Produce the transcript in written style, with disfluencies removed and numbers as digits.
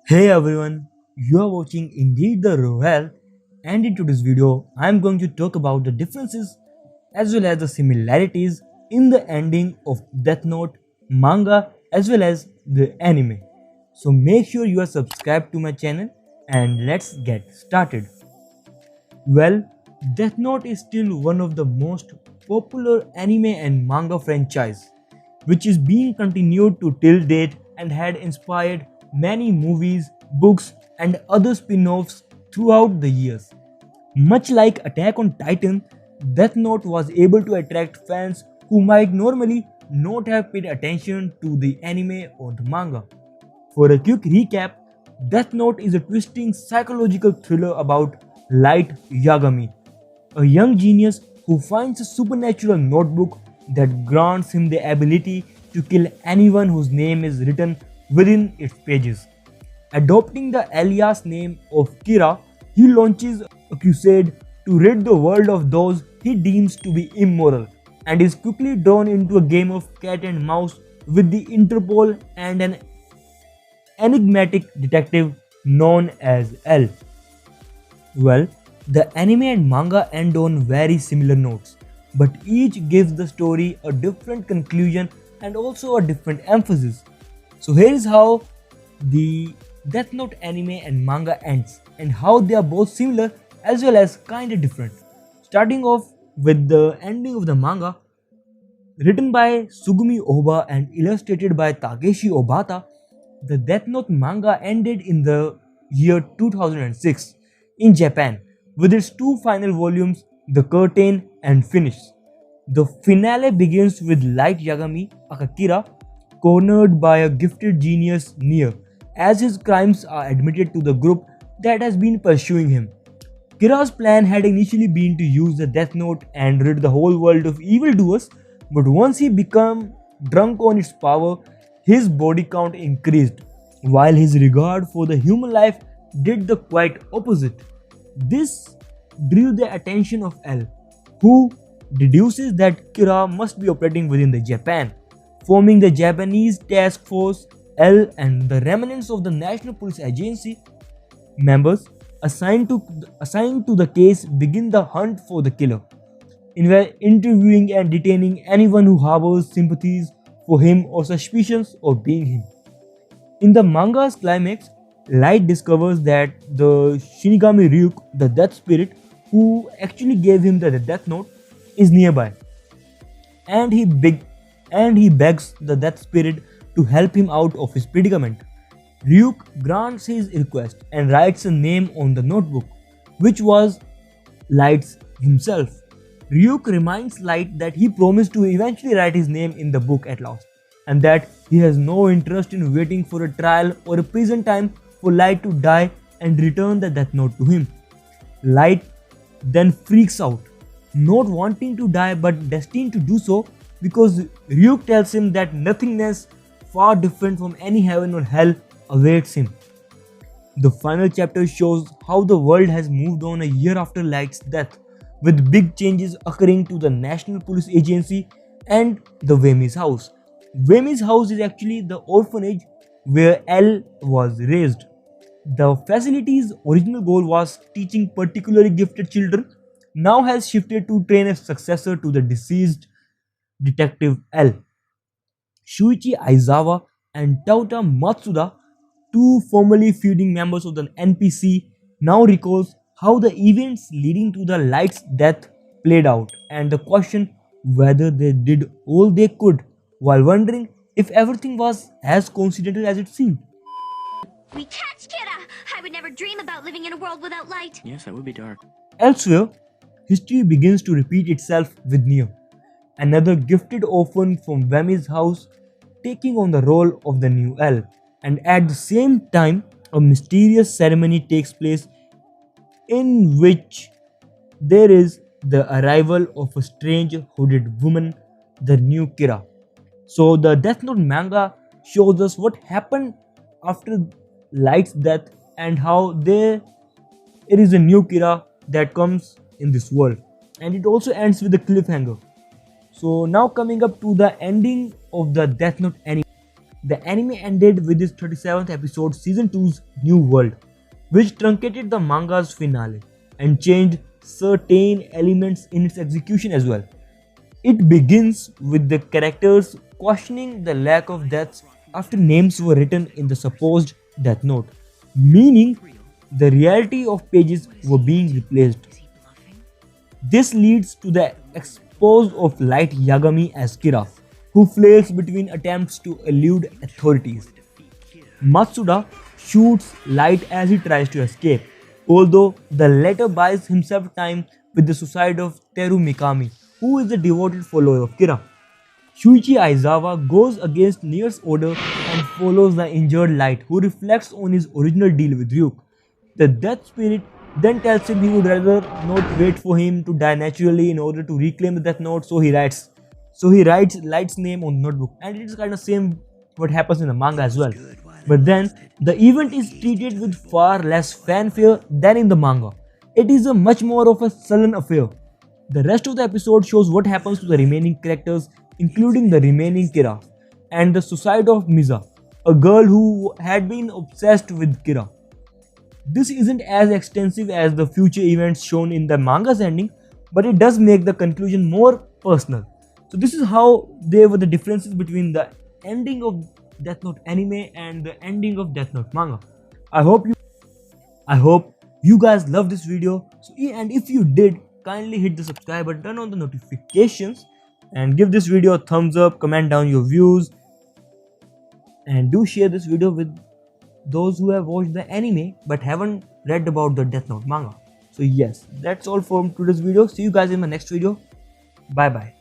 Hey everyone, you are watching Indeed the Royale, and in today's video I am going to talk about the differences as well as the similarities in the ending of Death Note manga as well as the anime. So make sure you are subscribed to my channel and let's get started. Well, Death Note is still one of the most popular anime and manga franchise, which is being continued to till date and had inspired many movies, books, and other spin-offs throughout the years. Much like Attack on Titan, Death Note was able to attract fans who might normally not have paid attention to the anime or the manga. For a quick recap, Death Note is a twisting psychological thriller about Light Yagami, a young genius who finds a supernatural notebook that grants him the ability to kill anyone whose name is written within its pages. Adopting the alias name of Kira, he launches a crusade to rid the world of those he deems to be immoral and is quickly drawn into a game of cat and mouse with the Interpol and an enigmatic detective known as L. Well, the anime and manga end on very similar notes, but each gives the story a different conclusion and also a different emphasis. So here is how the Death Note anime and manga ends and how they are both similar as well as kinda different. Starting off with the ending of the manga, written by Sugumi Oba and illustrated by Takeshi Obata, the Death Note manga ended in the year 2006 in Japan with its two final volumes, The Curtain and Finish. The finale begins with Light Yagami Akakira cornered by a gifted genius Nier as his crimes are admitted to the group that has been pursuing him. Kira's plan had initially been to use the Death Note and rid the whole world of evildoers, but once he became drunk on its power, his body count increased, while his regard for the human life did the quite opposite. This drew the attention of L, who deduces that Kira must be operating within the Japan, forming the Japanese task force. L and the remnants of the National Police Agency members assigned to the case begin the hunt for the killer, interviewing and detaining anyone who harbors sympathies for him or suspicions of being him. In the manga's climax, Light discovers that the Shinigami Ryuk, the death spirit who actually gave him the death note, is nearby, and he begs the death spirit to help him out of his predicament. Ryuk grants his request and writes a name on the notebook, which was Light's himself. Ryuk reminds Light that he promised to eventually write his name in the book at last, and that he has no interest in waiting for a trial or a prison time for Light to die and return the death note to him. Light then freaks out, not wanting to die but destined to do so because Ryuk tells him that nothingness far different from any heaven or hell awaits him. The final chapter shows how the world has moved on a year after Light's death, with big changes occurring to the National Police Agency and the Wami's house. Wami's house is actually the orphanage where L was raised. The facility's original goal was teaching particularly gifted children, now has shifted to train a successor to the deceased detective L. Shuichi Aizawa and Tauta Matsuda, two formerly feuding members of the NPC, now recalls how the events leading to the Light's death played out and the question whether they did all they could while wondering if everything was as coincidental as it seemed. We catch Kira! I would never dream about living in a world without light. Yes, that would be dark. Elsewhere, history begins to repeat itself with Nier, another gifted orphan from Wami's house, taking on the role of the new L. And at the same time, a mysterious ceremony takes place in which there is the arrival of a strange hooded woman, the new Kira. So the Death Note manga shows us what happened after Light's death and how there it is a new Kira that comes in this world. And it also ends with a cliffhanger. So now coming up to the ending of the Death Note anime. The anime ended with its 37th episode, Season 2's New World, which truncated the manga's finale and changed certain elements in its execution as well. It begins with the characters questioning the lack of deaths after names were written in the supposed death note, meaning the reality of pages were being replaced. This leads to the expose of Light Yagami as Kira, who flails between attempts to elude authorities. Matsuda shoots Light as he tries to escape, although the latter buys himself time with the suicide of Teru Mikami, who is a devoted follower of Kira. Shuichi Aizawa goes against Nier's order and follows the injured Light, who reflects on his original deal with Ryuk. The Death Spirit then tells him he would rather not wait for him to die naturally in order to reclaim the Death Note, so he writes Light's name on the notebook, and it is kind of same what happens in the manga as well. But then the event is treated with far less fanfare than in the manga. It is a much more of a sullen affair. The rest of the episode shows what happens to the remaining characters, including the remaining Kira, and the suicide of Miza, a girl who had been obsessed with Kira. This isn't as extensive as the future events shown in the manga's ending, but it does make the conclusion more personal. So this is how there were the differences between the ending of Death Note anime and the ending of Death Note manga. I hope you guys loved this video. And if you did, kindly hit the subscribe button, turn on the notifications, and give this video a thumbs up, comment down your views, and do share this video with those who have watched the anime but haven't read about the Death Note manga. So yes, that's all from today's video. See you guys in my next video. Bye bye.